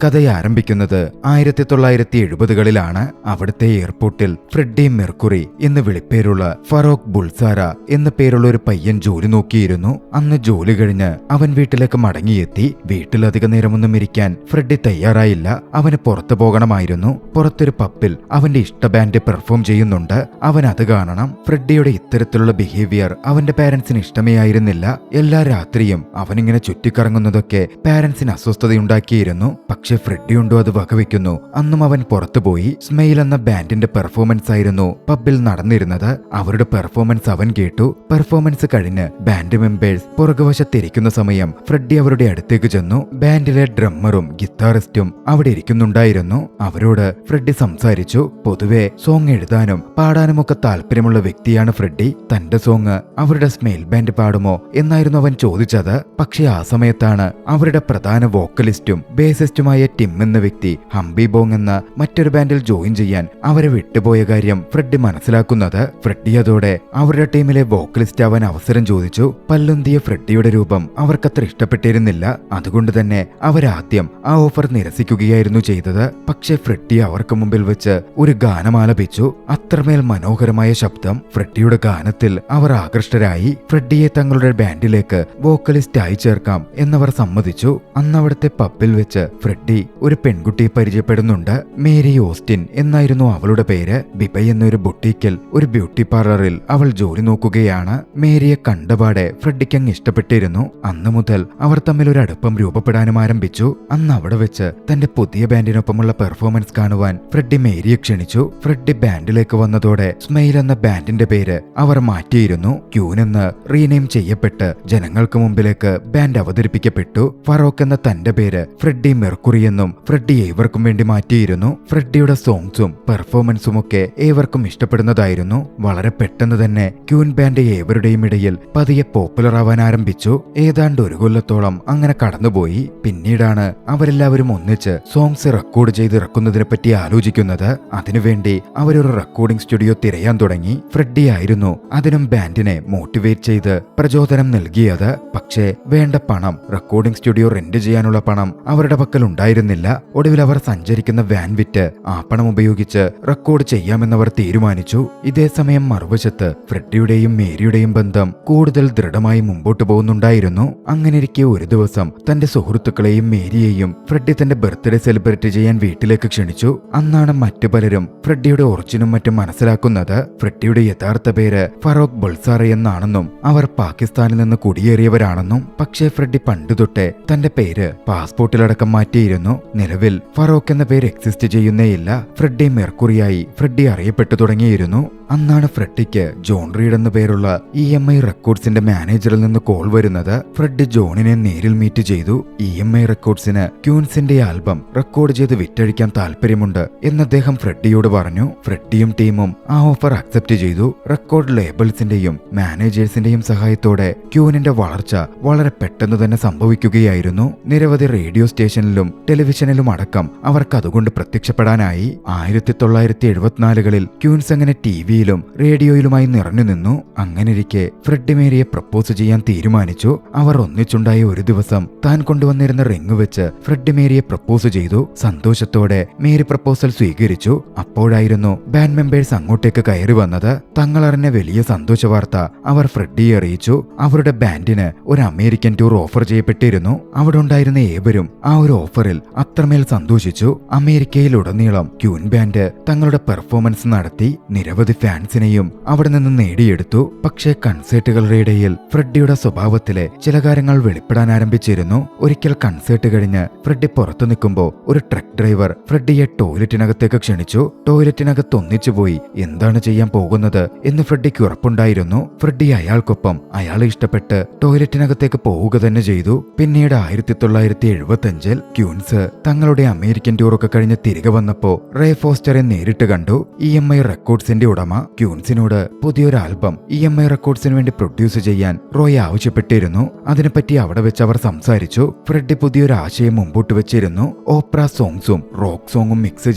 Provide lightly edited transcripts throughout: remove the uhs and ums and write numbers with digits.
കഥ ആരംഭിക്കുന്നത് 1970കളിലാണ്. അവിടുത്തെ എയർപോർട്ടിൽ ഫ്രെഡി മെർക്കുറി എന്ന് വിളിപ്പേരുള്ള ഫറോക്ക് ബുൾസാര എന്ന പേരുള്ള ഒരു പയ്യൻ ജോലി നോക്കിയിരുന്നു. അന്ന് ജോലി കഴിഞ്ഞ് അവൻ വീട്ടിലേക്ക് മടങ്ങിയെത്തി. വീട്ടിലധിക നേരമൊന്നും ഇരിക്കാൻ ഫ്രെഡി തയ്യാറായില്ല. അവന് പുറത്തു പോകണമായിരുന്നു. പുറത്തൊരു പബ്ബിൽ അവന്റെ ഇഷ്ട ബാൻഡ് പെർഫോം ചെയ്യുന്നുണ്ട്. അവൻ അത് കാണണം. ഫ്രെഡിയുടെ ഇത്തരത്തിലുള്ള ബിഹേവിയർ അവന്റെ പാരന്റ്സിന് ഇഷ്ടമേ ആയിരുന്നില്ല. എല്ലാ രാത്രിയും അവനിങ്ങനെ ചുറ്റിക്കറങ്ങുന്നതൊക്കെ പാരന്റ്സിന് അസ്വസ്ഥതയുണ്ടാക്കിയിരുന്നു. പക്ഷെ ഫ്രെഡി ഉണ്ടോ അത് വകവെക്കുന്നു. അന്നും അവൻ പുറത്തുപോയി. സ്മൈൽ എന്ന ബാൻഡിന്റെ പെർഫോമൻസ് ആയിരുന്നു പബ്ബിൽ നടന്നിരുന്നത്. അവരുടെ പെർഫോമൻസ് അവൻ കേട്ടു. പെർഫോമൻസ് കഴിഞ്ഞ് ബാൻഡ് മെമ്പേഴ്സ് പുറകുവശത്തിരിക്കുന്ന സമയം ഫ്രെഡി അവരുടെ അടുത്തേക്ക് ചെന്നു. ബാൻഡിലെ ഡ്രമ്മറും ഗിത്താറിസ്റ്റും അവിടെ ഇരിക്കുന്നുണ്ടായിരുന്നു. അവരോട് ഫ്രെഡി സംസാരിച്ചു. പൊതുവെ സോങ് എഴുതാനും പാടാനും ഒക്കെ താല്പര്യമുള്ള വ്യക്തിയാണ് ഫ്രെഡി. തന്റെ സോങ് അവരുടെ സ്മൈൽ ബാൻഡ് പാടുമോ എന്നായിരുന്നു അവൻ ചോദിച്ചത്. പക്ഷെ ആ സമയത്താണ് അവരുടെ പ്രധാന വോക്കലിസ്റ്റും ബേസിസ്റ്റുമായ ടിം എന്ന വ്യക്തി ഹംബി ബോങ് എന്ന മറ്റൊരു ബാൻഡിൽ ജോയിൻ ചെയ്യാൻ അവരെ വിട്ടുപോയ കാര്യം ഫ്രെഡി മനസ്സിലാക്കുന്നത്. ഫ്രെഡി അതോടെ അവരുടെ ടീമിലെ വോക്കലിസ്റ്റ് ആവാൻ അവസരം ചോദിച്ചു. പല്ലുന്തിയ ഫ്രെഡിയുടെ രൂപം അവർക്കത്ര ഇഷ്ടപ്പെട്ടിരുന്നില്ല. അതുകൊണ്ട് തന്നെ അവരാദ്യം ആ ഓഫർ നിരസിക്കുകയായിരുന്നു ചെയ്തത്. പക്ഷെ ഫ്രെഡി അവർക്ക് മുമ്പിൽ വെച്ച് ഒരു ഗാനം ആലപിച്ചു. അത്രമേൽ മനോഹരമായ ശബ്ദം. ഫ്രെഡിയുടെ ഗാനത്തിൽ അവർ ആകൃഷ്ടരായി. ഫ്രെഡിയെ തങ്ങളുടെ ബാൻഡിലേക്ക് വോക്കലിസ്റ്റ് ആയി ചേർക്കാം എന്നവർ സമ്മതിച്ചു. അന്ന് അവിടുത്തെ പബ്ബിൽ വെച്ച് ഫ്രെഡി ഒരു പെൺകുട്ടിയെ പരിചയപ്പെടുന്നുണ്ട്. മേരി ഓസ്റ്റിൻ എന്നായിരുന്നു അവളുടെ പേര്. ബിബ എന്നൊരു ബുട്ടീക്കിൽ ഒരു ബ്യൂട്ടി പാർലറിൽ അവൾ ജോലി നോക്കുകയാണ്. മേരിയെ കണ്ടപാടെ ഫ്രെഡിക്ക് അങ്ങ് ഇഷ്ടപ്പെട്ടിരുന്നു. അന്നു മുതൽ അവർ തമ്മിൽ ഒരു അടുപ്പം രൂപപ്പെടാനും ആരംഭിച്ചു. അന്ന് അവിടെ വെച്ച് തന്റെ പുതിയ ബാൻഡിനൊപ്പമുള്ള പെർഫോമൻസ് കാണുവാൻ ഫ്രെഡി മേരിയെ ക്ഷണിച്ചു. ഫ്രെഡി ബാൻഡിലേക്ക് വന്നതോടെ സ്മൈൽ എന്ന ബാൻഡിന്റെ പേര് അവർ മാറ്റിയിരുന്നു. ക്യൂൻ എന്ന് റീനെയിം ചെയ്യപ്പെട്ട് ജനങ്ങൾക്ക് മുമ്പിലേക്ക് ബാൻഡ് അവതരിപ്പിക്കപ്പെട്ടു. ഫറോക്ക് എന്ന തന്റെ പേര് ഫ്രെഡി മെർക്കുറി എന്നും ഫ്രെഡി ഏവർക്കും വേണ്ടി മാറ്റിയിരുന്നു. ഫ്രെഡിയുടെ സോങ്സും പെർഫോമൻസും ഒക്കെ ഏവർക്കും ഇഷ്ടപ്പെടുന്നതായിരുന്നു. വളരെ പെട്ടെന്ന് തന്നെ ക്യൂൻ ബാൻഡ് ഏവരുടെയും ഇടയിൽ പതിയെ പോപ്പുലർ ആവാൻ ആരംഭിച്ചു. ഏതാണ്ട് ഒരു കൊല്ലത്തോളം അങ്ങനെ കടന്നുപോയി. പിന്നീടാണ് അവരെല്ലാവരും ഒന്നിച്ച് സോങ്സ് റെക്കോർഡ് ചെയ്ത് ഇറക്കുന്നതിനെ പറ്റി ആലോചിക്കുന്നത്. അതിനുവേണ്ടി അവരൊരു റെക്കോർഡിംഗ് സ്റ്റുഡിയോ തിരയാൻ തുടങ്ങി. ഫ്രെഡി ആയിരുന്നു അതിനും ബാൻഡിനെ മോട്ടിവേറ്റ് ചെയ്ത് പ്രചോദനം നൽകിയത്. പക്ഷേ വേണ്ട പണം, റെക്കോർഡിംഗ് സ്റ്റുഡിയോ റെന്റ് ചെയ്യാനുള്ള പണം അവരുടെ പക്കൽ ഉണ്ടായിരുന്നില്ല. ഒടുവിൽ അവർ സഞ്ചരിക്കുന്ന വാൻ വിറ്റ് ആ പണം ഉപയോഗിച്ച് റെക്കോർഡ് ചെയ്യാമെന്നവർ തീരുമാനിച്ചു. ഇതേ സമയം മറുവശത്ത് ഫ്രെഡിയുടെയും മേരിയുടെയും ബന്ധം കൂടുതൽ ദൃഢമായി മുമ്പോട്ട് പോകുന്നുണ്ടായിരുന്നു. അങ്ങനെയിരിക്കെ ഒരു ദിവസം തന്റെ സുഹൃത്തുക്കളെയും മേരിയെയും ഫ്രെഡി തന്റെ ബർത്ത്ഡേ സെലിബ്രേറ്റ് ചെയ്യാൻ വീട്ടിലേക്ക് ക്ഷണിച്ചു. അന്നാണ് മറ്റു പലരും ഫ്രെഡിയുടെ ഒറിജിനും മറ്റും മനസ്സിലാക്കുന്നത്. ഫ്രെഡിയുടെ യഥാർത്ഥ പേര് ഫറോക്ക് ബുൾസാറ എന്നാണെന്നും അവർ പാകിസ്ഥാനിൽ നിന്ന് കുടിയേറിയവരാണെന്നും. പക്ഷേ ഫ്രെഡി പണ്ടുതൊട്ടേ തന്റെ പേര് പാസ്പോർട്ടിലടക്കം മാറ്റിയിരുന്നു. നിലവിൽ ഫറോക്ക് എന്ന പേര് എക്സിസ്റ്റ് ചെയ്യുന്നേയില്ല. ഫ്രെഡി മെർക്കുറിയായി ഫ്രെഡി അറിയപ്പെട്ടു തുടങ്ങിയിരുന്നു. അന്നാണ് ഫ്രെഡിക്ക് ജോൺ റീഡ് എന്ന പേരുള്ള EMI റെക്കോർഡ്സിന്റെ മാനേജറിൽ നിന്ന് കോൾ വരുന്നത്. ഫ്രെഡി ജോണിനെ നേരിൽ മീറ്റ് ചെയ്തു. EMI റെക്കോർഡ്സിന് ക്യൂൻസിന്റെ ആൽബം റെക്കോർഡ് ചെയ്ത് വിറ്റഴിക്കാൻ താല്പര്യമുണ്ട് എന്ന് അദ്ദേഹം ഫ്രെഡിയോട് പറഞ്ഞു. ഫ്രെഡിയും ടീമും ആ ഓഫർ അക്സെപ്റ്റ് ചെയ്തു. റെക്കോർഡ് ലേബിൾസിന്റെയും മാനേജേഴ്സിന്റെയും സഹായത്തോടെ ക്യൂനിന്റെ വളർച്ച വളരെ പെട്ടെന്ന് തന്നെ സംഭവിക്കുകയായിരുന്നു. നിരവധി റേഡിയോ സ്റ്റേഷനിലും ടെലിവിഷനിലും അടക്കം അവർക്ക് അതുകൊണ്ട് പ്രത്യക്ഷപ്പെടാനായി. 1974കളിൽ ക്യൂൻസ് അങ്ങനെ ടിവിയിലും റേഡിയോയിലുമായി നിറഞ്ഞു നിന്നു. അങ്ങനെയിരിക്കെ ഫ്രെഡി മേരിയെ പ്രപ്പോസ് ചെയ്യാൻ തീരുമാനിച്ചു. അവർ ഒന്നിച്ചുണ്ടായ ഒരു ദിവസം താൻ കൊണ്ടുവന്നിരുന്ന റിങ് വെച്ച് ഫ്രെഡി മേരിയെ പ്രപ്പോസ് ചെയ്തു. സന്തോഷത്തോടെ മേരി പ്രപ്പോസൽ സ്വീകരിച്ചു. അപ്പോഴായിരുന്നു ബാൻഡ് മെമ്പേഴ്സ് അങ്ങോട്ടേക്ക് കയറി വന്നത്. തങ്ങളറിഞ്ഞ വലിയ സന്തോഷ വാർത്ത അവർ ഫ്രെഡിയെ അറിയിച്ചു. അവരുടെ ബാൻഡിന് ഒരു അമേരിക്കൻ ടൂർ ഓഫർ ചെയ്യപ്പെട്ടിരുന്നു. അവിടെ ഉണ്ടായിരുന്ന ഏവരും ആ ഒരു ഓഫറിൽ അത്രമേൽ സന്തോഷിച്ചു. അമേരിക്കയിലുടനീളം ക്യൂൻ ബാൻഡ് തങ്ങളുടെ പെർഫോമൻസ് നടത്തി. നിരവധി ഫാൻസിനെയും അവിടെ നിന്ന് നേടിയെടുത്തു. പക്ഷേ കൺസേർട്ടുകളുടെ ഇടയിൽ ഫ്രെഡിയുടെ സ്വഭാവത്തിലെ ചില കാര്യങ്ങൾ വെളിപ്പെടാൻ ആരംഭിച്ചിരുന്നു. ഒരിക്കൽ കൺസേർട്ട് കഴിഞ്ഞ് ഫ്രെഡി പുറത്തു നിൽക്കുമ്പോൾ ഒരു ട്രക്ക് ഡ്രൈവർ ഫ്രെഡിയെ ടോയ്ലറ്റിനകത്തേക്ക് ക്ഷണിച്ചു. ടോയ്ലറ്റിനകത്ത് ഒന്നിച്ചുപോയി എന്താണ് ചെയ്യാൻ പോകുന്നത് എന്ന് ഫ്രെഡിക്ക് ഉറപ്പുണ്ടായിരുന്നു. ഫ്രെഡി അയാൾക്കൊപ്പം അയാളെ ഇഷ്ടപ്പെട്ട് ടോയ്ലറ്റിനകത്തേക്ക് പോവുക തന്നെ ചെയ്തു. പിന്നീട് 1975 ക്യൂൻസ് തങ്ങളുടെ അമേരിക്കൻ ടൂറൊക്കെ കഴിഞ്ഞ് തിരികെ വന്നപ്പോ റേ ഫോസ്റ്ററെ നേരിട്ട് കണ്ടു. EMI റെക്കോർഡ്സിന്റെ ഉടമ. ക്യൂൻസിനോട് പുതിയൊരു ആൽബം EMI റെക്കോർഡ്സിന് വേണ്ടി പ്രൊഡ്യൂസ് ചെയ്യാൻ റോയ് ആവശ്യപ്പെട്ടിരുന്നു. അതിനെപ്പറ്റി അവിടെ വെച്ച് അവർ സംസാരിച്ചു. ഫ്രെഡി പുതിയൊരു ആശയം മുമ്പോട്ട് വെച്ചിരുന്നു. ഓപ്ര സോങ്സും റോക്ക് സോങ്ങും മിക്സ്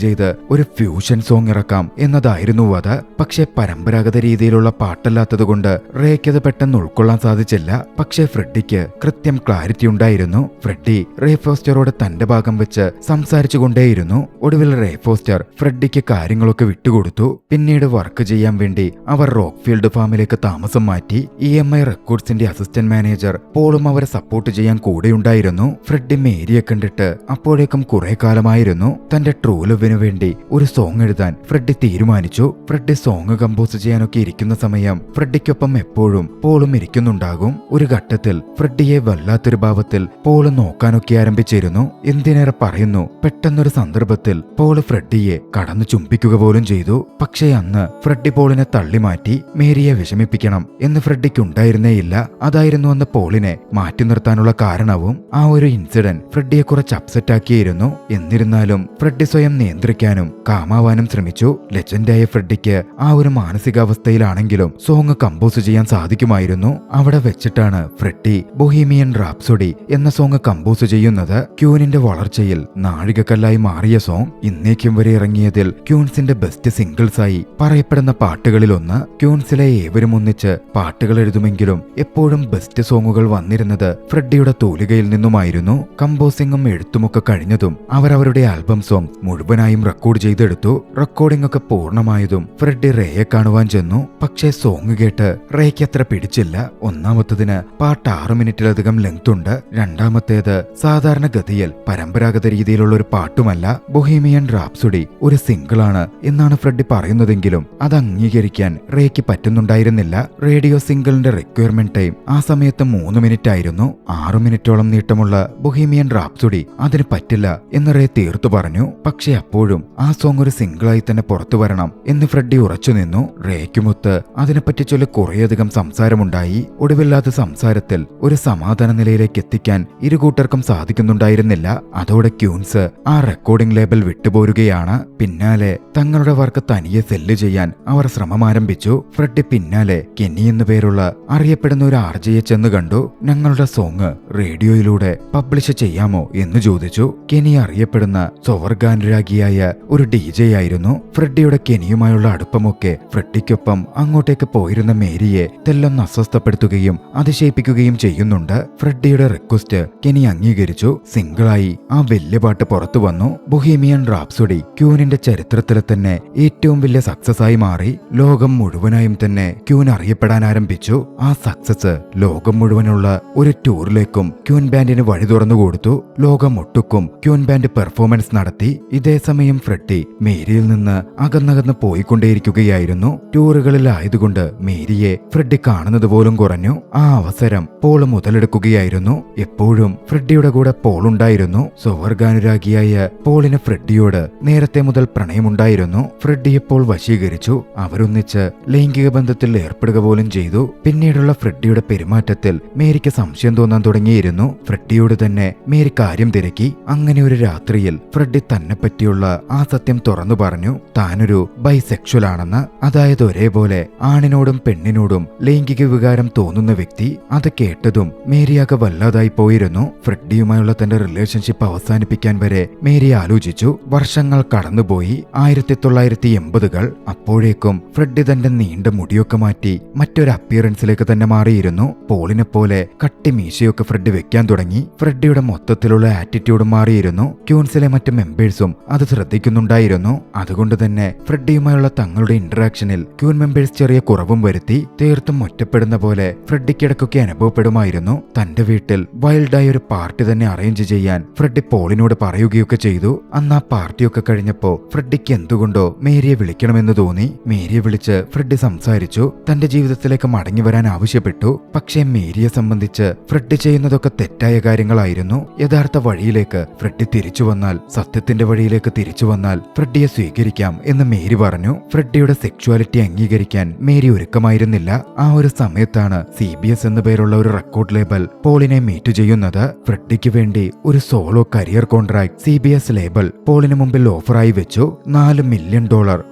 ചെയ്ത് ഒരു ഫ്യൂഷൻ സോങ് ഇറക്കാം എന്നതായിരുന്നു അത്. പക്ഷേ പരമ്പരാഗത രീതിയിലുള്ള പാട്ടല്ലാത്തതുകൊണ്ട് റേയ്ക്കത് പെട്ടെന്ന് ഉൾക്കൊള്ളാൻ സാധിച്ചില്ല. പക്ഷേ ഫ്രെഡിക്ക് കൃത്യം ക്ലാരിറ്റി ഉണ്ടായിരുന്നു. ഫ്രെഡി റേ ഫോസ്റ്ററോട് തന്റെ ഭാഗം വെച്ച് സംസാരിച്ചു കൊണ്ടേയിരുന്നു. ഒടുവിൽ റേ ഫോസ്റ്റർ ഫ്രെഡിക്ക് കാര്യങ്ങളൊക്കെ വിട്ടുകൊടുത്തു. പിന്നീട് വർക്ക് ചെയ്യാൻ വേണ്ടി അവർ റോക്ക്ഫീൽഡ് ഫാമിലേക്ക് താമസം മാറ്റി. EMI റെക്കോർഡ്സിന്റെ അസിസ്റ്റന്റ് മാനേജർ പോളും അവരെ സപ്പോർട്ട് ചെയ്യാൻ കൂടെയുണ്ടായിരുന്നു. ഫ്രെഡി മേരിയെ കണ്ടിട്ട് അപ്പോഴേക്കും കുറെ കാലമായിരുന്നു. തന്റെ ട്രൂ ലവിന് വേണ്ടി ഒരു സോങ് എഴുതാൻ ഫ്രെഡി തീരുമാനിച്ചു. ഫ്രെഡി സോങ് കമ്പോസ് ചെയ്യാനൊക്കെ ഇരിക്കുന്ന സമയം ഫ്രെഡിക്കൊപ്പം എപ്പോഴും പോളും ഇരിക്കുന്നുണ്ടാകും. ഒരു ഘട്ടത്തിൽ ഫ്രെഡിയെ വല്ലാത്തൊരു ഭാവത്തിൽ പോള് നോക്കാനൊക്കെ ആരംഭിച്ചിരുന്നു. എന്തിനേറെ പറയുന്നു, പെട്ടെന്നൊരു സന്ദർഭത്തിൽ പോള് ഫ്രെഡിയെ കടന്നു ചുംബിക്കുക പോലും ചെയ്തു. പക്ഷേ അന്ന് ഫ്രെഡി പോളിനെ തള്ളി മാറ്റി. മേരിയെ വിഷമിപ്പിക്കണം എന്ന് ഫ്രെഡിക്കുണ്ടായിരുന്നേയില്ല. അതായിരുന്നു അന്ന് പോളിനെ മാറ്റി നിർത്താനുള്ള കാരണവും. ആ ഒരു ഇൻസിഡന്റ് ഫ്രെഡിയെ കുറച്ച് അപ്സെറ്റ് ആക്കിയിരുന്നു. എന്നിരുന്നാലും ഫ്രെഡി സ്വയം നിയന്ത്രിക്കാനും കാമാവാനും ശ്രമിച്ചു. ലെജൻഡായ ഫ്രെഡിക്ക് ആ ഒരു മാനസികാവസ്ഥയിലാണെങ്കിലും സോങ് കമ്പോസ് ചെയ്യാൻ സാധിക്കുമായിരുന്നു. അവിടെ വെച്ചിട്ടാണ് ഫ്രെഡി ബൊഹീമിയൻ റാപ്സോഡി എന്ന സോങ് കമ്പോസ് ചെയ്യുന്നത്. ക്യൂനിന്റെ വളർച്ചയിൽ നാഴികക്കല്ലായി മാറിയ സോങ്. ഇന്നേക്കും വരെ ഇറങ്ങിയതിൽ ക്യൂൻസിന്റെ ബെസ്റ്റ് സിംഗിൾസ് ആയി പറയപ്പെടുന്ന പാട്ടുകളിലൊന്ന്. ക്യൂൻസിലെ ഏവരും ഒന്നിച്ച് പാട്ടുകൾ എഴുതുമെങ്കിലും എപ്പോഴും ബെസ്റ്റ് സോങ്ങുകൾ വന്നിരുന്നത് ഫ്രെഡിയുടെ തൂലികയിൽ നിന്നുമായിരുന്നു. കമ്പോസിംഗും എഴുത്തുമൊക്കെ കഴിഞ്ഞതും അവരവരുടെ ആൽബം സോങ് മുഴുവനായും റെക്കോർഡ് ചെയ്തെടുത്തു. റെക്കോർഡിംഗ് ഒക്കെ പൂർണ്ണമായതും ഫ്രെഡി റേയെ കാണുവാൻ ചെന്നു. പക്ഷേ സോങ് കേട്ട് റേയ്ക്ക് അത്ര പിടിച്ചില്ല. ഒന്നാമത്തതിന് പാട്ട് 6 മിനിറ്റിലധികം ലെങ്ത് ഉണ്ട്. രണ്ടാമത്തേത് സാധാരണഗതിയിൽ പരമ്പരാഗത രീതിയിലുള്ള ഒരു പാട്ടുമല്ല. ബൊഹീമിയൻ റാപ്സോഡി ഒരു സിംഗിളാണ് എന്നാണ് ഫ്രെഡി പറയുന്നതെങ്കിലും അത് അംഗീകരിക്കാൻ റേയ്ക്ക് പറ്റുന്നുണ്ടായിരുന്നില്ല. റേഡിയോ സിംഗിളിന്റെ റിക്വയർമെന്റ് ടൈം ആ സമയത്ത് 3 മിനിറ്റ് ആയിരുന്നു. 6 മിനിറ്റോളം നീട്ടമുള്ള ബൊഹീമിയൻ റാപ്സോഡി അതിന് പറ്റില്ല എന്ന് റേ തീർത്തു പറഞ്ഞു. പക്ഷെ അപ്പോഴും ആ സോങ് ഒരു സിംഗിളായി തന്നെ പുറത്തു വരണം എന്ന് ഫ്രെഡി ഉറച്ചു നിന്നു. റേക്കുമൊത്ത് അതിനെപ്പറ്റി ചൊല്ലി കുറേയധികം സംസാരമുണ്ടായി. ഒടുവില്ലാത്ത സംസാരത്തിൽ ഒരു സമാധാന നിലയിലേക്ക് എത്തിക്കാൻ ഇരുകൂട്ടർക്കും സാധിക്കുന്നുണ്ടായിരുന്നില്ല. അതോടെ ക്യൂൻസ് ആ റെക്കോർഡിംഗ് ലേബൽ വിട്ടുപോരുകയാണ്. പിന്നാലെ തങ്ങളുടെ വർക്ക് തനിയെ സെല്ല് ചെയ്യാൻ അവർ ശ്രമം ആരംഭിച്ചു. ഫ്രെഡി പിന്നാലെ കെന്നി എന്നു പേരുള്ള അറിയപ്പെടുന്ന ഒരു ആർജയെ ചെന്ന് കണ്ടു. ഞങ്ങളുടെ സോങ് റേഡിയോയിലൂടെ പബ്ലിഷ് ചെയ്യാമോ എന്ന് ചോദിച്ചു. കെനി അറിയപ്പെടുന്ന സ്വവർഗാനുരാഗിയായ ഒരു DJ ആയിരുന്നു. ഫ്രെഡിയുടെ കെനിയുമായുള്ള അടുപ്പമൊക്കെ ഫ്രെഡിക്കൊപ്പം അങ്ങോട്ടേക്ക് പോയിരുന്ന മേരിയെ തെല്ലൊന്ന് അസ്വസ്ഥപ്പെടുത്തുകയും അതിശയിപ്പിക്കുകയും ചെയ്യുന്നുണ്ട്. ഫ്രെഡിയുടെ റിക്വസ്റ്റ് കെനി അംഗീകരിച്ചു. സിംഗിളായി ആ വലിയ പാട്ട് പുറത്തു വന്നു. ബൊഹീമിയൻ റാപ്സോഡി ക്യൂനിന്റെ ചരിത്രത്തിലെ തന്നെ ഏറ്റവും വലിയ സക്സസ് ആയി മാറി. ലോകം മുഴുവനായും തന്നെ ക്യൂൻ അറിയപ്പെടാൻ ആരംഭിച്ചു. ആ സക്സസ് ലോകം മുഴുവനുള്ള ഒരു ടൂറിലേക്കും ക്യൂൻ ബാൻഡിന് വഴി തുറന്നു കൊടുത്തു. ലോകം ഒട്ടുക്കും ക്യൂൻ ബാൻഡ് പെർഫോമൻസ് നടത്തി. ഇതേ സമയം ഫ്രെഡി മേരിയിൽ നിന്ന് അകന്നകന്ന് പോയിക്കൊണ്ടേയിരിക്കുകയായിരുന്നു. ടൂറുകളിലായതുകൊണ്ട് മേരിയെ ഫ്രെഡി കാണുന്നത് പോലും കുറഞ്ഞു. ആ അവസരം പോൾ മുതലെടുക്കുകയായിരുന്നു. എപ്പോഴും ഫ്രെഡിയുടെ കൂടെ പോൾ ഉണ്ടായിരുന്നു. സ്വവർഗാനുരാഗിയായ പോളിന് ഫ്രെഡിയോട് നേരത്തെ മുതൽ പ്രണയമുണ്ടായിരുന്നു. ഫ്രെഡി ഇപ്പോൾ വശീകരിച്ചു. അവരൊന്നിച്ച് ലൈംഗിക ബന്ധത്തിൽ ഏർപ്പെടുക പോലും ചെയ്തു. പിന്നീടുള്ള ഫ്രെഡിയുടെ പെരുമാറ്റത്തിൽ മേരിക്ക് സംശയം തോന്നാൻ തുടങ്ങിയിരുന്നു. ഫ്രെഡിയോട് തന്നെ മേരി കാര്യം തിരക്കി. അങ്ങനെ ഒരു രാത്രിയിൽ ഫ്രെഡി തന്നെ പറ്റിയുള്ള ആ സത്യം തുറന്നു പറഞ്ഞു. താനൊരു ബൈസെക്ഷൽ ആണെന്ന്. അതായത് ഒരേപോലെ ആണിനോടും പെണ്ണിനോടും ലൈംഗിക വികാരം തോന്നുന്ന വ്യക്തി. അത് കേട്ടതും മേരിയാകെ വല്ലാതായി പോയിരുന്നു. ഫ്രെഡിയുമായുള്ള തന്റെ റിലേഷൻഷിപ്പ് അവസാനിപ്പിക്കാൻ വരെ മേരി ആലോചിച്ചു. വർഷങ്ങൾ കടന്നുപോയി. 1980-കൾ. അപ്പോഴേക്കും ഫ്രെഡി തന്റെ നീണ്ട മുടിയൊക്കെ മാറ്റി മറ്റൊരു അപ്പിയറൻസിലേക്ക് തന്നെ മാറിയിരുന്നു. പോളിനെ പോലെ കട്ടി മീശയൊക്കെ ഫ്രെഡി വെക്കാൻ തുടങ്ങി. ഫ്രെഡിയുടെ മൊത്തത്തിലുള്ള ആറ്റിറ്റ്യൂഡ് മാറിയിരുന്നു. ക്യൂൻസിലെ മറ്റ് മെമ്പേഴ്സും അത് ശ്രദ്ധിക്കുന്നുണ്ടായിരുന്നു. അതുകൊണ്ട് തന്നെ ഫ്രെഡിയുമായുള്ള തങ്ങളുടെ ഇന്ററാക്ഷനിൽ ക്യൂൻ മെമ്പേഴ്സ് ചെറിയ കുറവും വരുത്തി. തീർത്തും ഒറ്റപ്പെടുന്ന പോലെ ഫ്രെഡിക്കിടക്കൊക്കെ അനുഭവപ്പെടുമായിരുന്നു. തന്റെ വീട്ടിൽ വൈൽഡായ ഒരു പാർട്ടി തന്നെ അറേഞ്ച് ചെയ്യാൻ ഫ്രെഡി പോളിനോട് പറയുകയൊക്കെ ചെയ്തു. അന്ന് ആ പാർട്ടിയൊക്കെ കഴിഞ്ഞപ്പോ ഫ്രെഡിക്ക് എന്തുകൊണ്ടോ മേരിയെ വിളിക്കണമെന്ന് തോന്നി. മേരിയെ വിളിച്ച് ഫ്രെഡി സംസാരിച്ചു. തന്റെ ജീവിതത്തിലേക്ക് മടങ്ങി വരാൻ ആവശ്യപ്പെട്ടു. പക്ഷേ മേരിയെ സംബന്ധിച്ച് ഫ്രെഡി ചെയ്യുന്നതൊക്കെ തെറ്റായ കാര്യങ്ങളായിരുന്നു. യഥാർത്ഥ വഴിയിലേക്ക് ഫ്രെഡി തിരിച്ചു വന്നാൽ, സത്യത്തിന്റെ വഴിയിലേക്ക് തിരിച്ചു വന്നാൽ ഫ്രെഡിയെ സ്വീകരിക്കാം എന്ന് മേരി പറഞ്ഞു. ഫ്രെഡിയുടെ സെക്ഷ്വാലിറ്റി അംഗീകരിക്കാൻ മേരി ഒരുക്കമായിരുന്നില്ല. ആ ഒരു സമയത്താണ് CBS എന്ന പേരുള്ള ഒരു റെക്കോർഡ് ലേബൽ പോളിനെ മീറ്റ് ചെയ്യുന്നത്. ഫ്രെഡിക്ക് വേണ്ടി ഒരു solo career contract CBS label പോളിന് മുമ്പിൽ ഓഫറായി വെച്ചു. $4 മില്യൺ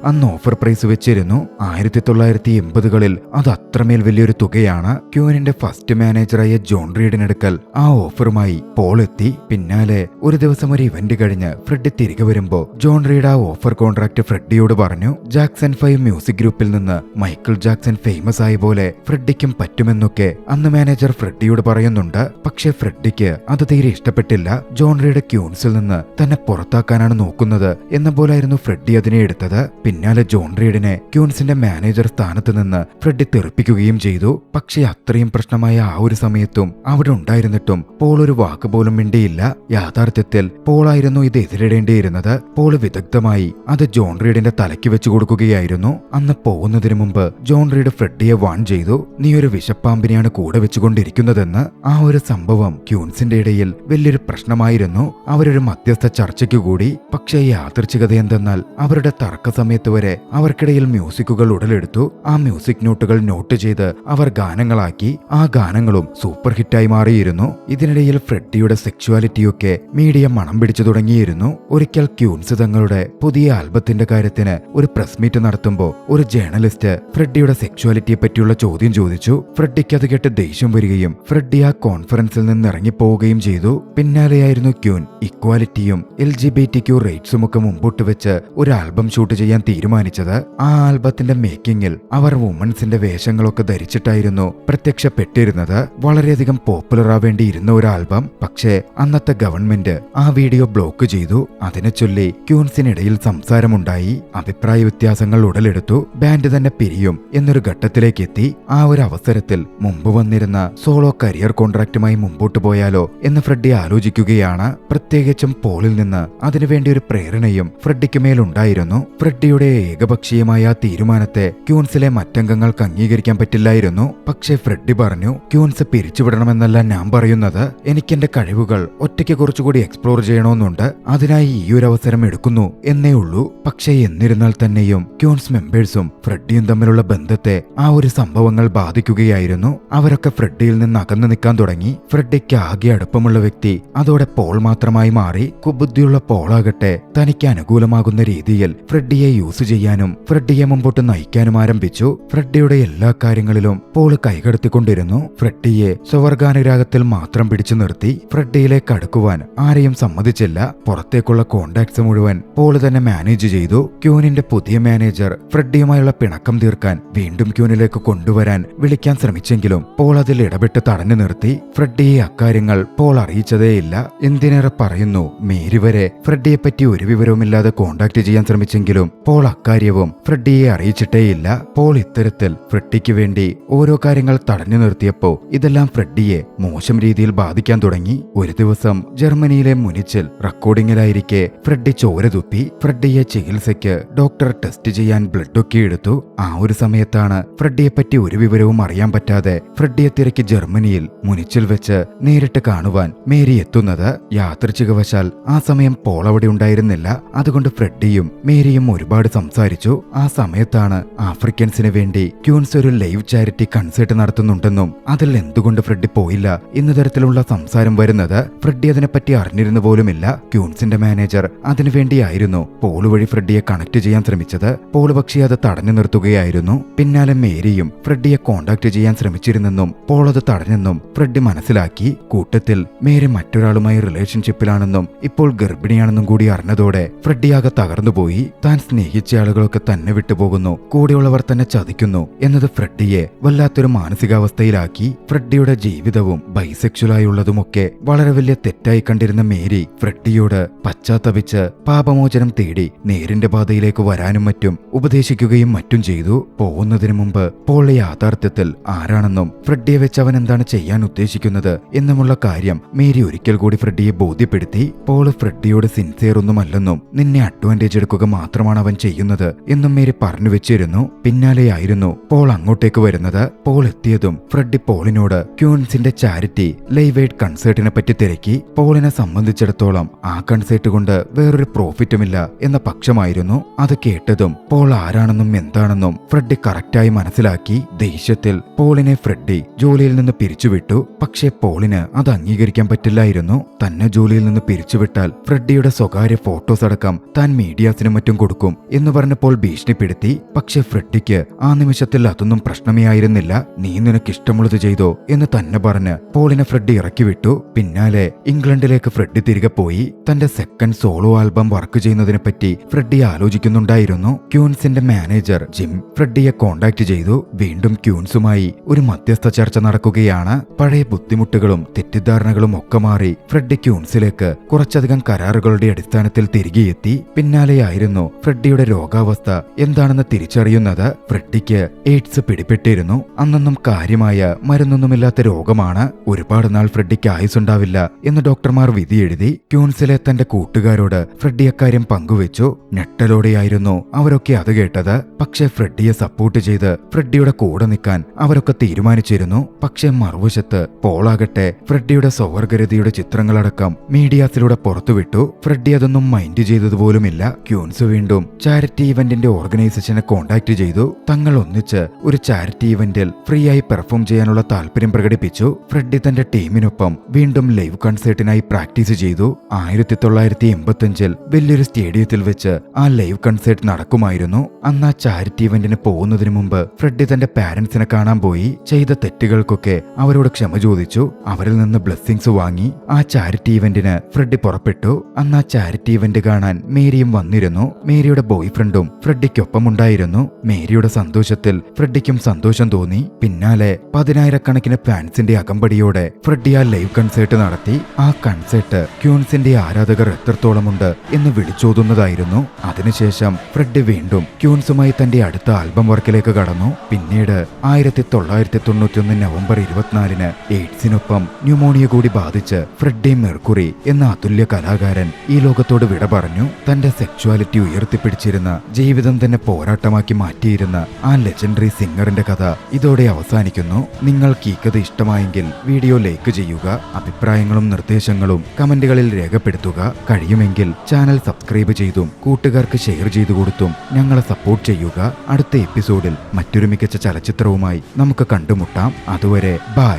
അന്ന് ഓഫർ പ്രൈസ് വെച്ച് വിളിച്ചിരുന്നു. 1980കളിൽ അത് അത്രമേൽ വലിയൊരു തുകയാണ്. ക്യൂനിന്റെ ഫസ്റ്റ് മാനേജറായ ജോൺ റീഡിനടുക്കൽ ആ ഓഫറുമായി പോൾ എത്തി. പിന്നാലെ ഒരു ദിവസം ഒരു ഇവന്റ് കഴിഞ്ഞ് ഫ്രെഡി തിരികെ വരുമ്പോ ജോൺ റീഡ് ആ ഓഫർ കോൺട്രാക്ട് ഫ്രെഡിയോട് പറഞ്ഞു. ജാക്സൺ 5 മ്യൂസിക് ഗ്രൂപ്പിൽ നിന്ന് മൈക്കിൾ ജാക്സൺ ഫേമസ് ആയ പോലെ ഫ്രെഡിക്കും പറ്റുമെന്നൊക്കെ അന്ന് മാനേജർ ഫ്രെഡിയോട് പറയുന്നുണ്ട്. പക്ഷേ ഫ്രെഡിക്ക് അത് തീരെ ഇഷ്ടപ്പെട്ടില്ല. ജോൺ റീഡ് ക്യൂൻസിൽ നിന്ന് തന്നെ പുറത്താക്കാനാണ് നോക്കുന്നത് എന്ന പോലായിരുന്നു ഫ്രെഡി അതിനെ എടുത്തത്. പിന്നാലെ ജോൺ റീഡിനെ ക്യൂൻസിന്റെ മാനേജർ സ്ഥാനത്ത് നിന്ന് ഫ്രെഡി തെറിപ്പിക്കുകയും ചെയ്തു. പക്ഷേ അത്രയും പ്രശ്നമായ ആ ഒരു സമയത്തും അവിടെ ഉണ്ടായിരുന്നിട്ടും പോൾ ഒരു വാക്ക് പോലും മിണ്ടിയില്ല. യാഥാർത്ഥ്യത്തിൽ പോളായിരുന്നു ഇത് എതിരിടേണ്ടിയിരുന്നത്. പോൾ വിദഗ്ധമായി അത് ജോൺ റീഡിന്റെ തലയ്ക്ക് വെച്ചു കൊടുക്കുകയായിരുന്നു. അന്ന് പോകുന്നതിന് മുമ്പ് ജോൺ റീഡ് ഫ്രെഡിയെ വാൺ ചെയ്തു. നീ ഒരു വിഷപ്പാമ്പിനെയാണ് കൂടെ വെച്ചുകൊണ്ടിരിക്കുന്നതെന്ന്. ആ ഒരു സംഭവം ക്യൂൻസിന്റെ ഇടയിൽ വലിയൊരു പ്രശ്നമായിരുന്നു. അവരൊരു മധ്യസ്ഥ ചർച്ചയ്ക്ക് കൂടി. പക്ഷേ യാദൃച്ഛികത എന്തെന്നാൽ അവരുടെ തർക്ക സമയത്ത് വരെ അവർക്കിടയിൽ മ്യൂസിക്കുകൾ ഉടലെടുത്തു. ആ മ്യൂസിക് നോട്ടുകൾ നോട്ട് ചെയ്ത് അവർ ഗാനങ്ങളാക്കി. ആ ഗാനങ്ങളും സൂപ്പർ ഹിറ്റായി മാറിയിരുന്നു. ഇതിനിടയിൽ ഫ്രെഡിയുടെ സെക്സ്വാലിറ്റിയൊക്കെ മീഡിയ മണം പിടിച്ചു തുടങ്ങിയിരുന്നു. ഒരിക്കൽ ക്യൂൻസ് തങ്ങളുടെ പുതിയ ആൽബത്തിന്റെ കാര്യത്തിന് ഒരു പ്രസ് മീറ്റ് നടത്തുമ്പോൾ ഒരു ജേർണലിസ്റ്റ് ഫ്രെഡിയുടെ സെക്സ്വാലിറ്റിയെ പറ്റിയുള്ള ചോദ്യം ചോദിച്ചു. ഫ്രെഡിക്ക് അത് കേട്ട് ദേഷ്യം വരികയും ഫ്രെഡി ആ കോൺഫറൻസിൽ നിന്ന് ഇറങ്ങിപ്പോവുകയും ചെയ്തു. പിന്നാലെയായിരുന്നു ക്യൂൻ ഇക്വാലിറ്റിയും LGBTQ റൈറ്റ്സും ഒക്കെ മുമ്പോട്ട് വെച്ച് ഒരു ആൽബം ഷൂട്ട് ചെയ്യാൻ തീരുമാനിച്ചത്. ആ ആൽബത്തിന്റെ മേക്കിങ്ങിൽ അവർ വുമൻസിന്റെ വേഷങ്ങളൊക്കെ ധരിച്ചിട്ടായിരുന്നു പ്രത്യക്ഷപ്പെട്ടിരുന്നത്. വളരെയധികം പോപ്പുലർ ആവേണ്ടിയിരുന്ന ഒരു ആൽബം. പക്ഷേ അന്നത്തെ ഗവൺമെന്റ് ആ വീഡിയോ ബ്ലോക്ക് ചെയ്തു. അതിനെ ചൊല്ലി ക്യൂൻസിനിടയിൽ സംസാരമുണ്ടായി. അഭിപ്രായ വ്യത്യാസങ്ങൾ ഉടലെടുത്തു. ബാൻഡ് തന്നെ പിരിയും എന്നൊരു ഘട്ടത്തിലേക്ക് എത്തി. ആ ഒരു അവസരത്തിൽ മുമ്പ് വന്നിരുന്ന സോളോ കരിയർ കോൺട്രാക്റ്റുമായി മുമ്പോട്ട് പോയാലോ എന്ന് ഫ്രെഡി ആലോചിക്കുകയാണ്. പ്രത്യേകിച്ചും പോളിൽ നിന്ന് അതിനുവേണ്ടി ഒരു പ്രേരണയും ഫ്രെഡിക്ക് മേലുണ്ടായിരുന്നു. ഫ്രെഡിയുടെ ഏകപക്ഷീയമായ ആ തീരുമാനത്തെ ക്യൂൻസിലെ മറ്റംഗങ്ങൾക്ക് അംഗീകരിക്കാൻ പറ്റില്ലായിരുന്നു. പക്ഷേ ഫ്രെഡി പറഞ്ഞു, ക്യൂൻസ് പിരിച്ചുവിടണമെന്നല്ല ഞാൻ പറയുന്നത്. എനിക്കെന്റെ കഴിവുകൾ ഒറ്റയ്ക്ക് കുറച്ചുകൂടി എക്സ്പ്ലോർ ചെയ്യണമെന്നുണ്ട്. അതിനായി ഈ ഒരു അവസരം എടുക്കുന്നു എന്നേ ഉള്ളൂ. പക്ഷേ എന്നിരുന്നാൽ തന്നെയും ക്യൂൻസ് മെമ്പേഴ്സും ഫ്രെഡിയും തമ്മിലുള്ള ബന്ധത്തെ ആ ഒരു സംഭവങ്ങൾ ബാധിക്കുകയായിരുന്നു. അവരൊക്കെ ഫ്രെഡിയിൽ നിന്ന് അകന്നു നിൽക്കാൻ തുടങ്ങി. ഫ്രെഡിക്ക് ആകെ അടുപ്പമുള്ള വ്യക്തി അതോടെ പോൾ മാത്രമായി മാറി. കുബുദ്ധിയുള്ള പോളാകട്ടെ തനിക്ക് അനുകൂലമാകുന്ന രീതിയിൽ ഫ്രെഡിയെ യൂസ് ചെയ്യാനും ഫ്രെഡിയെ മുമ്പോട്ട് നയിക്കാനും ആരംഭിച്ചു. ഫ്രെഡിയുടെ എല്ലാ കാര്യങ്ങളിലും പോൾ കൈകടത്തിക്കൊണ്ടിരുന്നു. ഫ്രെഡിയെ സ്വവർഗാനുരാഗത്തിൽ മാത്രം പിടിച്ചു നിർത്തി. ഫ്രെഡിയിലേക്ക് അടുക്കുവാൻ ആരെയും സമ്മതിച്ചില്ല. പുറത്തേക്കുള്ള കോണ്ടാക്ട്സ് മുഴുവൻ പോൾ തന്നെ മാനേജ് ചെയ്തു. ക്യൂനിന്റെ പുതിയ മാനേജർ ഫ്രെഡിയുമായുള്ള പിണക്കം തീർക്കാൻ വീണ്ടും ക്യൂനിലേക്ക് കൊണ്ടുവരാൻ വിളിക്കാൻ ശ്രമിച്ചെങ്കിലും പോൾ അതിൽ ഇടപെട്ട് തടഞ്ഞു നിർത്തി. ഫ്രെഡിയെ അക്കാര്യങ്ങൾ പോൾ അറിയിച്ചതേയില്ല. എന്തിനേറെ പറയുന്നു, മേരി വരെ ഫ്രെഡിയെ പറ്റി ഒരു വിവരവുമില്ലാതെ കോണ്ടാക്ട് ചെയ്യാൻ ശ്രമിച്ചെങ്കിലും പോൾ അക്കാര്യവും ഫ്രെഡിയെ അറിയിച്ചിട്ടേയില്ല. പോൾ ഇത്തരത്തിൽ ഫ്രെഡിക്ക് വേണ്ടി ഓരോ കാര്യങ്ങൾ തടഞ്ഞു നിർത്തിയപ്പോ ഇതെല്ലാം ഫ്രെഡിയെ മോശം രീതിയിൽ ബാധിക്കാൻ തുടങ്ങി. ഒരു ദിവസം ജർമ്മനിയിലെ മുനിച്ചിൽ റെക്കോർഡിംഗിലായിരിക്കെ ഫ്രെഡി ചോര തുപ്പി. ഫ്രെഡിയെ ചികിത്സയ്ക്ക് ഡോക്ടർ ടെസ്റ്റ് ചെയ്യാൻ ബ്ലഡൊക്കെ എടുത്തു. ആ ഒരു സമയത്താണ് ഫ്രെഡിയെ പറ്റി ഒരു വിവരവും അറിയാൻ പറ്റാതെ ഫ്രെഡിയെ തിരക്കി ജർമ്മനിയിൽ മുനിച്ചിൽ വെച്ച് നേരിട്ട് കാണുവാൻ മേരി എത്തുന്നത്. യാദൃച്ഛികവശാൽ ആ സമയം പോൾ അവിടെ ഉണ്ടായിരുന്നില്ല. അതുകൊണ്ട് ഫ്രെഡിയും മേരിയും ഒരുപാട് സംസാരിച്ചു. ആ സമയത്താണ് ആഫ്രിക്കൻസിന് വേണ്ടി ക്യൂൻസ് ഒരു ലൈവ് ചാരിറ്റി കൺസേർട്ട് നടത്തുന്നുണ്ടെന്നും അതിൽ എന്തുകൊണ്ട് ഫ്രെഡി പോയില്ല എന്ന തരത്തിലുള്ള സംസാരം വരുന്നത്. ഫ്രെഡി അതിനെപ്പറ്റി അറിഞ്ഞിരുന്നു പോലുമില്ല. ക്യൂൻസിന്റെ മാനേജർ അതിനുവേണ്ടിയായിരുന്നു പോൾ വഴി ഫ്രെഡിയെ കണക്ട് ചെയ്യാൻ ശ്രമിച്ചത്. പോൾ പക്ഷേ അത് തടഞ്ഞു നിർത്തുകയായിരുന്നു. പിന്നാലെ മേരിയും ഫ്രെഡിയെ കോണ്ടാക്ട് ചെയ്യാൻ ശ്രമിച്ചിരുന്നെന്നും പോൾ അത് തടഞ്ഞെന്നും ഫ്രെഡി മനസ്സിലാക്കി. കൂട്ടത്തിൽ മേരി മറ്റൊരാളുമായി റിലേഷൻഷിപ്പിലാണെന്നും ഇപ്പോൾ ഗർഭിണിയാണെന്നും കൂടി അറിഞ്ഞതോടെ ഫ്രെഡി ആകെ തകർന്നുപോയി. താൻ സ്നേഹിച്ച ആളുകളൊക്കെ തന്നെ വിട്ടുപോകുന്നു, കൂടെയുള്ളവർ തന്നെ ചതിക്കുന്നു എന്നത് ഫ്രെഡിയെ വല്ലാത്തൊരു മാനസികാവസ്ഥയിലാക്കി. ഫ്രെഡിയുടെ ജീവിതവും ബൈസെക്ഷലായുള്ളതുമൊക്കെ വളരെ വലിയ തെറ്റായി കണ്ടിരുന്ന മേരി ഫ്രെഡിയോട് പശ്ചാത്തപിച്ച് പാപമോചനം തേടി നേരിന്റെ പാതയിലേക്ക് വരാനും മറ്റും ഉപദേശിക്കുകയും മറ്റും ചെയ്തു. പോകുന്നതിന് മുമ്പ് പോൾ യാഥാർത്ഥ്യത്തിൽ ആരാണെന്നും ഫ്രെഡിയെ വെച്ച് അവൻ എന്താണ് ചെയ്യാൻ ഉദ്ദേശിക്കുന്നത് എന്നുമുള്ള കാര്യം മേരി ഒരിക്കൽ കൂടി ഫ്രെഡിയെ ബോധ്യപ്പെടുത്തി. പോൾ ഫ്രെഡിയോട് സിൻസിയർ ഒന്നുമല്ലെന്നും നിന്നെ അഡ്വാൻറ്റേജ് എടുക്കുക മാത്രമാണ് അവൻ ചെയ്യുന്നത് എന്നും മേരി പറഞ്ഞു വെച്ചിരുന്നു. പിന്നാലെയായിരുന്നു പോൾ അങ്ങോട്ടേക്ക് വരുന്നത്. പോൾ എത്തിയതും ഫ്രെഡി പോളിനോട് ക്യൂൻസിന്റെ ചാരിറ്റി ലൈവ് എയ്ഡ് കൺസേർട്ടിനെ പറ്റി തിരക്കി. പോളിനെ സംബന്ധിച്ചിടത്തോളം ആ കൺസേർട്ട് കൊണ്ട് വേറൊരു പ്രോഫിറ്റുമില്ല എന്ന പക്ഷമായിരുന്നു. അത് കേട്ടതും പോൾ ആരാണെന്നും എന്താണെന്നും ഫ്രെഡി കറക്റ്റായി മനസ്സിലാക്കി. ദേഷ്യത്തിൽ പോളിനെ ഫ്രെഡി ജോലിയിൽ നിന്ന് പിരിച്ചുവിട്ടു. പക്ഷേ പോളിന് അത് അംഗീകരിക്കാൻ പറ്റില്ലായിരുന്നു. തന്നെ ജോലിയിൽ നിന്ന് പിരിച്ചുവിട്ടാൽ ഫ്രെഡിയുടെ സ്വകാര്യ ഫോട്ടോസ് അടക്കം താൻ മീഡിയാസിനും മറ്റും കൊടുക്കും എന്ന് പറഞ്ഞപ്പോൾ ഭീഷണി ഭീഷണിപ്പെടുത്തി. പക്ഷെ ഫ്രെഡിക്ക് ആ നിമിഷത്തിൽ അതൊന്നും പ്രശ്നമേ ആയിരുന്നില്ല. നീ നിനക്കിഷ്ടമുള്ളത് ചെയ്തോ എന്ന് തന്നെ പറഞ്ഞ് പോളിനെ ഫ്രെഡി ഇറക്കി വിട്ടു. പിന്നാലെ ഇംഗ്ലണ്ടിലേക്ക് ഫ്രെഡി തിരികെ പോയി. തന്റെ സെക്കൻഡ് സോളോ ആൽബം വർക്ക് ചെയ്യുന്നതിനെ പറ്റി ഫ്രെഡി ആലോചിക്കുന്നുണ്ടായിരുന്നു. ക്യൂൻസിന്റെ മാനേജർ ജിം ഫ്രെഡിയെ കോണ്ടാക്ട് ചെയ്തു. വീണ്ടും ക്യൂൻസുമായി ഒരു മധ്യസ്ഥ ചർച്ച നടക്കുകയാണ്. പഴയ ബുദ്ധിമുട്ടുകളും തെറ്റിദ്ധാരണകളും ഒക്കെ മാറി ഫ്രെഡി ക്യൂൻസിലേക്ക് കുറച്ചധികം കരാറുകളുടെ അടിസ്ഥാനത്തിൽ തിരികെ എത്തി. പിന്നാലെയായിരുന്നു ഫ്രെഡിയുടെ രോഗാവസ്ഥ എന്താണെന്ന് തിരിച്ചറിയുന്നത്. ഫ്രെഡിക്ക് എയ്ഡ്സ് പിടിപെട്ടിരുന്നു. അന്നൊന്നും കാര്യമായ മരുന്നൊന്നുമില്ലാത്ത രോഗമാണ്. ഒരുപാട് നാൾ ഫ്രെഡിക്ക് ആയുസുണ്ടാവില്ല എന്ന് ഡോക്ടർമാർ വിധിയെഴുതി. ക്യൂൻസിലെ തന്റെ കൂട്ടുകാരോട് ഫ്രെഡി അക്കാര്യം പങ്കുവെച്ചു. ഞെട്ടലോടെയായിരുന്നു അവരൊക്കെ അത് കേട്ടത്. പക്ഷെ ഫ്രെഡിയെ സപ്പോർട്ട് ചെയ്ത് ഫ്രെഡിയുടെ കൂടെ നിൽക്കാൻ അവരൊക്കെ തീരുമാനിച്ചിരുന്നു. പക്ഷെ മറുവശത്ത് പോളാകട്ടെ ഫ്രെഡിയുടെ സ്വവർഗരതിയുടെ ചിത്രങ്ങളടക്കം മീഡിയാസിലൂടെ പുറത്തുവിട്ടു. ഫ്രെഡി അതൊന്നും മൈൻഡ് ചെയ്തതുപോലുമില്ല. ക്യൂൻസ് വീണ്ടും ചാരിറ്റി ഇവന്റിന്റെ ഓർഗനൈസേഷനെ കോണ്ടാക്ട് ചെയ്തു. തങ്ങൾ ഒന്നിച്ച് ഒരു ചാരിറ്റി ഇവന്റിൽ ഫ്രീ ആയി പെർഫോം ചെയ്യാനുള്ള താല്പര്യം പ്രകടിപ്പിച്ചു. ഫ്രെഡി തന്റെ ടീമിനൊപ്പം വീണ്ടും ലൈവ് കൺസേർട്ടിനായി പ്രാക്ടീസ് ചെയ്തു. 1985 വലിയൊരു സ്റ്റേഡിയത്തിൽ വെച്ച് ആ ലൈവ് കൺസേർട്ട് നടക്കുമായിരുന്നു. അന്ന് ആ ചാരിറ്റി ഇവന്റിന് പോകുന്നതിന് മുമ്പ് ഫ്രെഡി തന്റെ പാരന്റ്സിനെ കാണാൻ പോയി. ചെയ്ത തെറ്റുകൾക്കൊക്കെ അവരോട് ക്ഷമ ചോദിച്ചു. അവരിൽ നിന്ന് ബ്ലെസ്സിങ്സ് വാങ്ങി ആ ചാരിറ്റി ഇവന്റിന് ഫ്രെഡി പുറപ്പെട്ടു. അന്ന് ആ ചാരിറ്റി ഇവന്റ് കാണാൻ മേരിയും വന്നിരുന്നു. മേരിയുടെ ബോയ് ഫ്രണ്ടും ഫ്രെഡിക്കൊപ്പമുണ്ടായിരുന്നു. മേരിയുടെ സന്തോഷത്തിൽ ഫ്രെഡിക്കും സന്തോഷം തോന്നി. പിന്നാലെ 10,000-കണക്കിന് ഫാൻസിന്റെ അകമ്പടിയോടെ ഫ്രെഡി ആ ലൈവ് കൺസേർട്ട് നടത്തി. ആ കൺസേർട്ട് ക്യൂൻസിന്റെ ആരാധകർ എത്രത്തോളമുണ്ട് എന്ന് വിളിച്ചോതുന്നതായിരുന്നു. അതിനുശേഷം ഫ്രെഡി വീണ്ടും ക്യൂൻസുമായി തന്റെ അടുത്ത ആൽബം വർക്കിലേക്ക് കടന്നു. പിന്നീട് 1991 നവംബർ 24 എയ്ഡ്സിനൊപ്പം ന്യൂമോണിയ കൂടി ബാധിച്ച് ഫ്രെഡി മെർക്കുറി എന്ന അതുല്യ കലാകാരൻ ഈ ലോകത്തോട് വിട പറഞ്ഞു. തന്റെ സെക്ച്വാലിറ്റി ഉയർത്തിപ്പിടിച്ചിരുന്ന ജീവിതം തന്നെ പോരാട്ടമാക്കി മാറ്റിയിരുന്ന ആ ലെജൻഡറി സിംഗറിന്റെ കഥ ഇതോടെ അവസാനിക്കുന്നു. നിങ്ങൾക്ക് ഈ കഥ ഇഷ്ടമായെങ്കിൽ വീഡിയോ ലൈക്ക് ചെയ്യുക. അഭിപ്രായങ്ങളും നിർദ്ദേശങ്ങളും കമന്റുകളിൽ രേഖപ്പെടുത്തുക. കഴിയുമെങ്കിൽ ചാനൽ സബ്സ്ക്രൈബ് ചെയ്തും കൂട്ടുകാർക്ക് ഷെയർ ചെയ്തു കൊടുത്തും ഞങ്ങളെ സപ്പോർട്ട് ചെയ്യുക. അടുത്ത എപ്പിസോഡിൽ മറ്റൊരു മികച്ച ചലച്ചിത്രവുമായി നമുക്ക് കണ്ടുമുട്ടാം. അതുവരെ ബൈ.